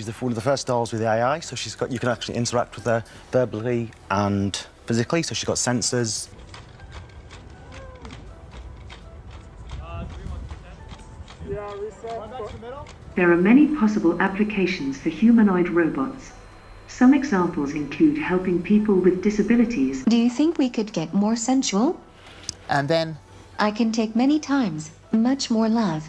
She's one of the first dolls with the AI, so you can actually interact with her verbally and physically, so she's got sensors. There are many possible applications for humanoid robots. Some examples include helping people with disabilities. Do you think we could get more sensual? And then, I can take many times, much more love.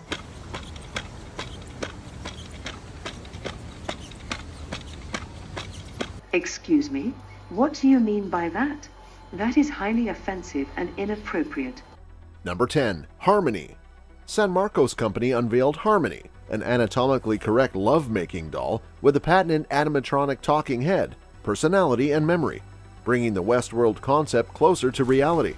Excuse me, what do you mean by that? That is highly offensive and inappropriate. Number 10. Harmony. San Marcos Company unveiled Harmony, an anatomically correct love-making doll with a patented animatronic talking head, personality, and memory, bringing the Westworld concept closer to reality.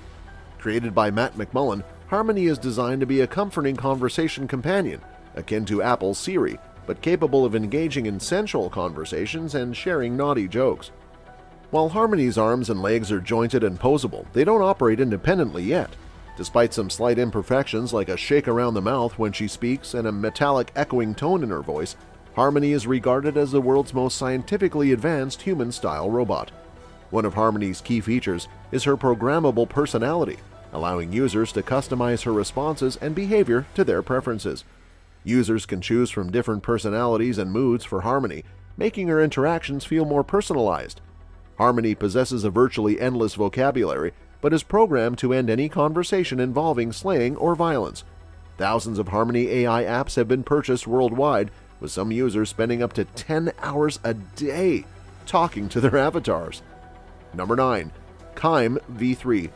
Created by Matt McMullen, Harmony is designed to be a comforting conversation companion, akin to Apple's Siri, but capable of engaging in sensual conversations and sharing naughty jokes. While Harmony's arms and legs are jointed and posable, they don't operate independently yet. Despite some slight imperfections like a shake around the mouth when she speaks and a metallic echoing tone in her voice, Harmony is regarded as the world's most scientifically advanced human-style robot. One of Harmony's key features is her programmable personality, allowing users to customize her responses and behavior to their preferences. Users can choose from different personalities and moods for Harmony, making her interactions feel more personalized. Harmony possesses a virtually endless vocabulary, but is programmed to end any conversation involving slang or violence. Thousands of Harmony AI apps have been purchased worldwide, with some users spending up to 10 hours a day talking to their avatars. Number 9. Kime V3.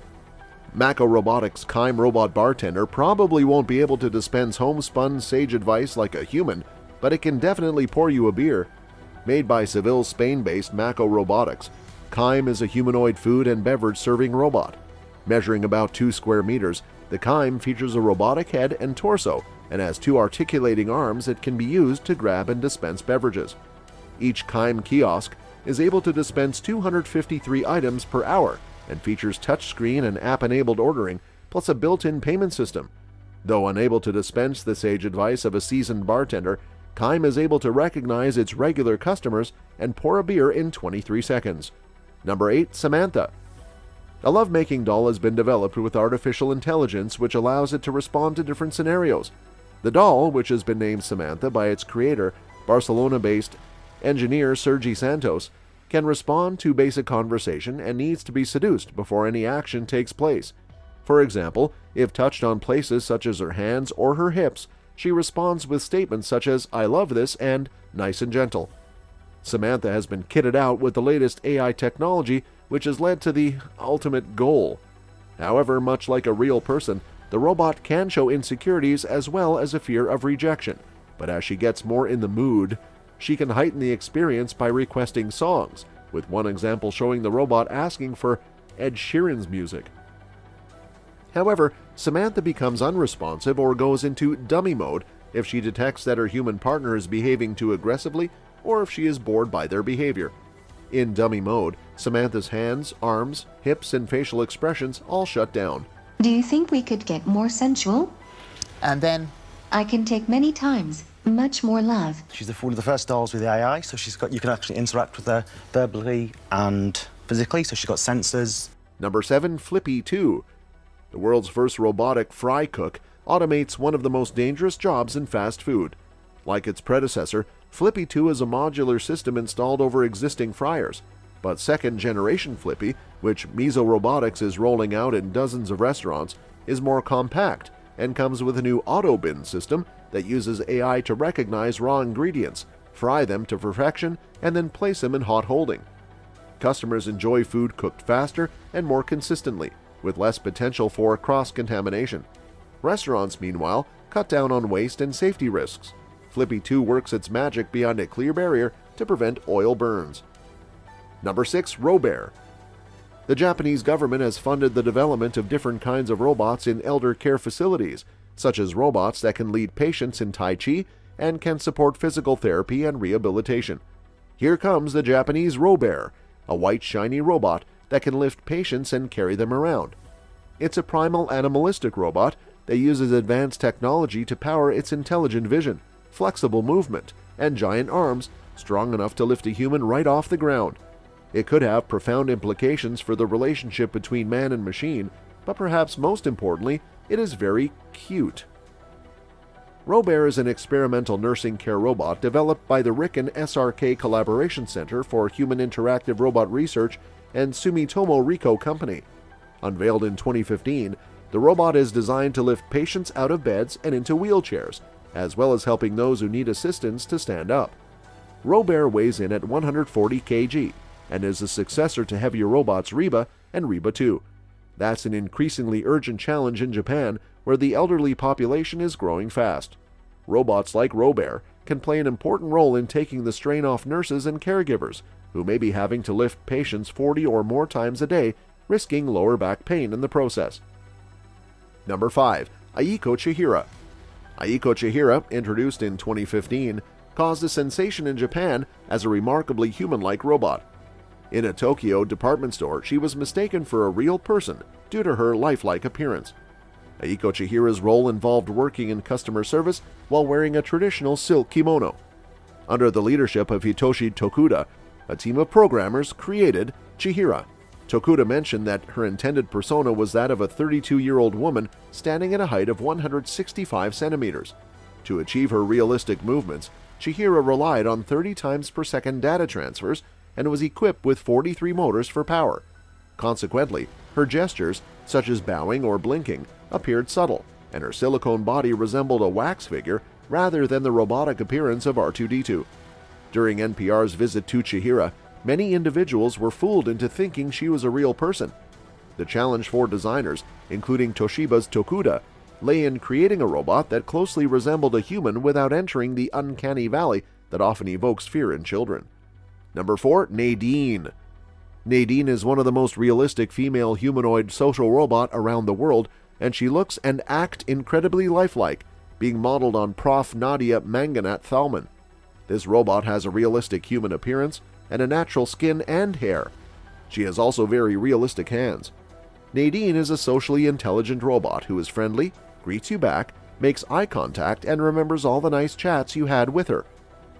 Mako Robotics' Kime robot bartender probably won't be able to dispense homespun sage advice like a human, but it can definitely pour you a beer. Made by Seville, Spain-based Mako Robotics, Kime is a humanoid food and beverage serving robot. Measuring about 2 square meters, the Kime features a robotic head and torso and has 2 articulating arms that can be used to grab and dispense beverages. Each Kime kiosk is able to dispense 253 items per hour and features touchscreen and app-enabled ordering, plus a built-in payment system. Though unable to dispense the sage advice of a seasoned bartender, Kime is able to recognize its regular customers and pour a beer in 23 seconds. Number 8. Samantha. A love-making doll has been developed with artificial intelligence which allows it to respond to different scenarios. The doll, which has been named Samantha by its creator, Barcelona-based engineer Sergi Santos, can respond to basic conversation and needs to be seduced before any action takes place. For example, if touched on places such as her hands or her hips, she responds with statements such as "I love this" and "nice and gentle." Samantha has been kitted out with the latest AI technology, which has led to the ultimate goal. However, much like a real person, the robot can show insecurities as well as a fear of rejection, but as she gets more in the mood, she can heighten the experience by requesting songs, with one example showing the robot asking for Ed Sheeran's music. However, Samantha becomes unresponsive or goes into dummy mode if she detects that her human partner is behaving too aggressively or if she is bored by their behavior. In dummy mode, Samantha's hands, arms, hips, and facial expressions all shut down. Do you think we could get more sensual? and then, I can take many times, much more love. She's one of the first dolls with the AI, so you can actually interact with her verbally and physically, so she's got sensors. Number 7. Flippy 2. The world's first robotic fry cook automates one of the most dangerous jobs in fast food. Like its predecessor, Flippy 2 is a modular system installed over existing fryers. But second-generation Flippy, which Miso Robotics is rolling out in dozens of restaurants, is more compact and comes with a new auto bin system that uses AI to recognize raw ingredients, fry them to perfection, and then place them in hot holding. Customers enjoy food cooked faster and more consistently, with less potential for cross-contamination. Restaurants, meanwhile, cut down on waste and safety risks. Flippy 2 works its magic beyond a clear barrier to prevent oil burns. Number 6. Robear. The Japanese government has funded the development of different kinds of robots in elder care facilities, such as robots that can lead patients in Tai Chi and can support physical therapy and rehabilitation. Here comes the Japanese Robear, a white shiny robot that can lift patients and carry them around. It's a primal animalistic robot that uses advanced technology to power its intelligent vision, flexible movement, and giant arms strong enough to lift a human right off the ground. It could have profound implications for the relationship between man and machine, but perhaps most importantly, it is very cute. Robert is an experimental nursing care robot developed by the Riken SRK Collaboration Center for Human Interactive Robot Research and Sumitomo Riko Company. Unveiled in 2015, the robot is designed to lift patients out of beds and into wheelchairs, as well as helping those who need assistance to stand up. Robert weighs in at 140 kg and is a successor to heavier robots Reba and Reba 2. That's an increasingly urgent challenge in Japan, where the elderly population is growing fast. Robots like Robert can play an important role in taking the strain off nurses and caregivers, who may be having to lift patients 40 or more times a day, risking lower back pain in the process. Number 5. Aiko Chihira. Aiko Chihira, introduced in 2015, caused a sensation in Japan as a remarkably human-like robot. In a Tokyo department store, she was mistaken for a real person due to her lifelike appearance. Aiko Chihira's role involved working in customer service while wearing a traditional silk kimono. Under the leadership of Hitoshi Tokuda, a team of programmers created Chihira. Tokuda mentioned that her intended persona was that of a 32-year-old woman standing at a height of 165 centimeters. To achieve her realistic movements, Chihira relied on 30 times per second data transfers and was equipped with 43 motors for power. Consequently, her gestures, such as bowing or blinking, appeared subtle, and her silicone body resembled a wax figure rather than the robotic appearance of R2-D2. During NPR's visit to Chihira, many individuals were fooled into thinking she was a real person. The challenge for designers, including Toshiba's Tokuda, lay in creating a robot that closely resembled a human without entering the uncanny valley that often evokes fear in children. Number 4. Nadine. Nadine is one of the most realistic female humanoid social robot around the world, and she looks and acts incredibly lifelike, being modeled on Prof. Nadia Manganat Thalmann. This robot has a realistic human appearance and a natural skin and hair. She has also very realistic hands. Nadine is a socially intelligent robot who is friendly, greets you back, makes eye contact, and remembers all the nice chats you had with her.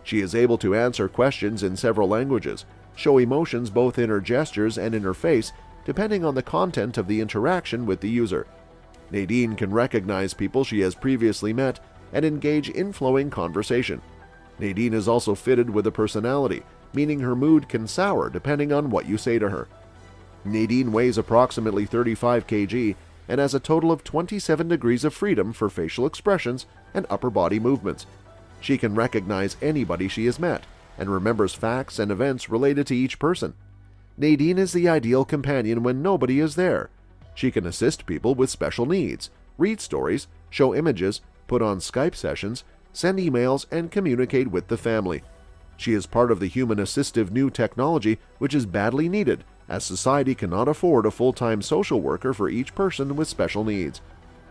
She is able to answer questions in several languages, show emotions both in her gestures and in her face, depending on the content of the interaction with the user. Nadine can recognize people she has previously met and engage in flowing conversation. Nadine is also fitted with a personality, meaning her mood can sour depending on what you say to her. Nadine weighs approximately 35 kg and has a total of 27 degrees of freedom for facial expressions and upper body movements. She can recognize anybody she has met and remembers facts and events related to each person. Nadine is the ideal companion when nobody is there. She can assist people with special needs, read stories, show images, put on Skype sessions, send emails, and communicate with the family. She is part of the human assistive new technology which is badly needed, as society cannot afford a full-time social worker for each person with special needs.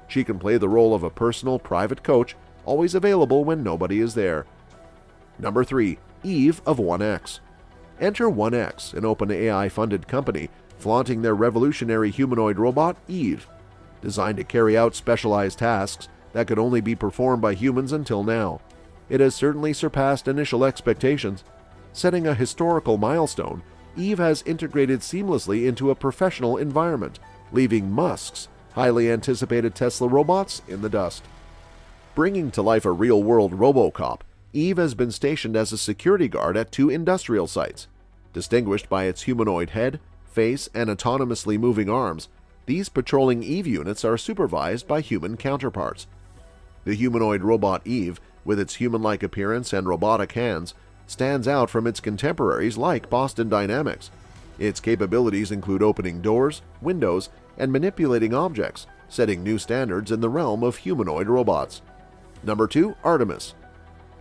She can play the role of a personal private coach, always available when nobody is there. Number 3. Eve of 1X. Enter 1X, an OpenAI-funded company, flaunting their revolutionary humanoid robot, Eve. Designed to carry out specialized tasks that could only be performed by humans until now, it has certainly surpassed initial expectations. Setting a historical milestone, Eve has integrated seamlessly into a professional environment, leaving Musk's highly anticipated Tesla robots in the dust. Bringing to life a real-world RoboCop, Eve has been stationed as a security guard at 2 industrial sites. Distinguished by its humanoid head, face, and autonomously moving arms, these patrolling Eve units are supervised by human counterparts. The humanoid robot Eve, with its human-like appearance and robotic hands, stands out from its contemporaries like Boston Dynamics. Its capabilities include opening doors, windows, and manipulating objects, setting new standards in the realm of humanoid robots. Number 2. Artemis.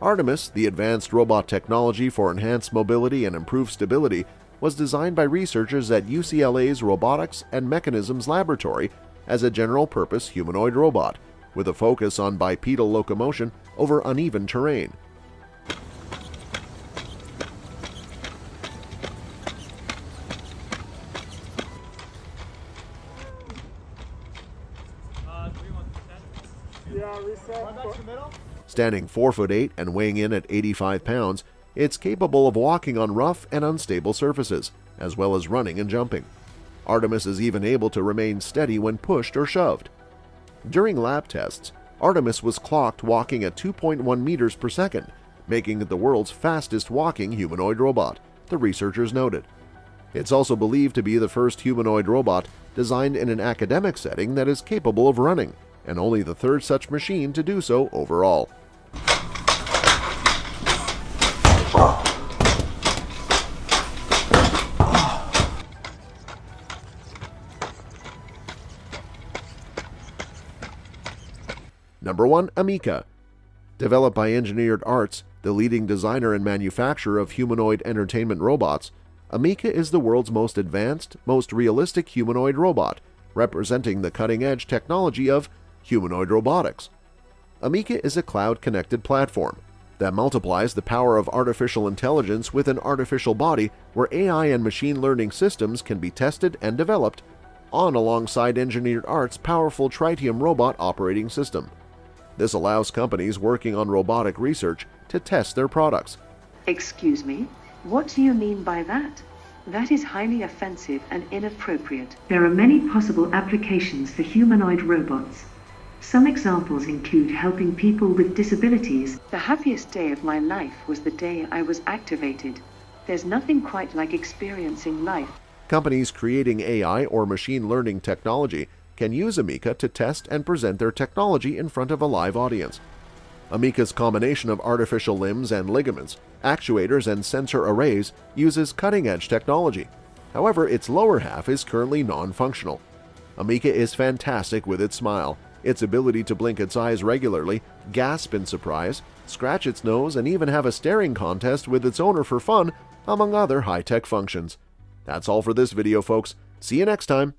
Artemis, the advanced robot technology for enhanced mobility and improved stability, was designed by researchers at UCLA's Robotics and Mechanisms Laboratory as a general-purpose humanoid robot, with a focus on bipedal locomotion over uneven terrain. Standing 4'8" and weighing in at 85 pounds, It's capable of walking on rough and unstable surfaces, as well as running and jumping. Artemis is even able to remain steady when pushed or shoved. During lab tests, Artemis was clocked walking at 2.1 meters per second, making it the world's fastest walking humanoid robot, the researchers noted. It's also believed to be the first humanoid robot designed in an academic setting that is capable of running, and only the third such machine to do so overall. Number 1. Amica. Developed by Engineered Arts, the leading designer and manufacturer of humanoid entertainment robots, Amica is the world's most advanced, most realistic humanoid robot, representing the cutting-edge technology of humanoid robotics. Amica is a cloud-connected platform that multiplies the power of artificial intelligence with an artificial body where AI and machine learning systems can be tested and developed on alongside Engineered Arts' powerful Tritium robot operating system. This allows companies working on robotic research to test their products. Excuse me, what do you mean by that? That is highly offensive and inappropriate. There are many possible applications for humanoid robots. Some examples include helping people with disabilities. The happiest day of my life was the day I was activated. There's nothing quite like experiencing life. Companies creating AI or machine learning technology can use Amica to test and present their technology in front of a live audience. Amica's combination of artificial limbs and ligaments, actuators and sensor arrays uses cutting-edge technology. However, its lower half is currently non-functional. Amica is fantastic with its smile, its ability to blink its eyes regularly, gasp in surprise, scratch its nose, and even have a staring contest with its owner for fun, among other high-tech functions. That's all for this video, folks. See you next time.